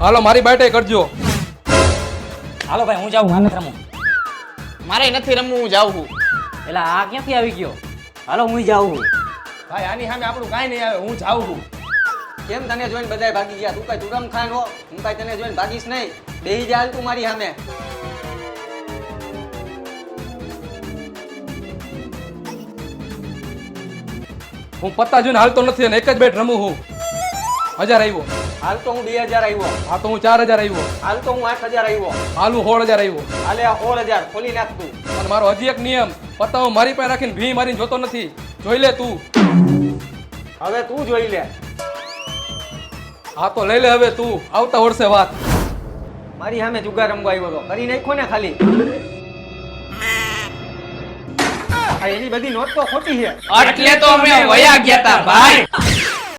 હાલો મારી બાઈટે કરજો. હાલો ભાઈ હું જાઉં, મારે નથી રમવું. મારે નથી રમવું, હું જાઉં છું. એટલે આ ક્યાંથી આવી ગયો? હાલો હું જાઉં છું. ભાઈ આની સામે આપણું કાંઈ નહીં આવે, હું જાઉં છું. કેમ તને જોઈને બધાય ભાગી ગયા? તું કઈ તુરમ ખાન હો? હું કઈ તને જોઈને ભાગીશ નહીં. બેહી જા હાલ તું મારી સામે. હું પત્તા જોઈને હાલતો નથી અને એક જ બેટ રમું છું. 1000 આવ્યો. હાલ તો હું 2000 આવ્યો. હા તો હું 4000 આવ્યો. હાલ તો હું 8000 આવ્યો. હાલ હું 16000 આવ્યો. હાલે આ 16000 ખોલી નાખ તું. અને મારો હજી એક નિયમ, પત્તા હું મારી પાસે રાખીને ભી મારીને જોતો નથી. જોઈ લે તું. હવે તું જોઈ લે. હા તો લઈ લે હવે તું, આવતા વર્ષે વાત. મારી સામે જુગાર રમવા આવ્યો તો કરી નાખ્યો ને ખાલી. આ એની બધી નોટ તો ખોટી છે. એટલે તો અમે વયા ગયા તા ભાઈ.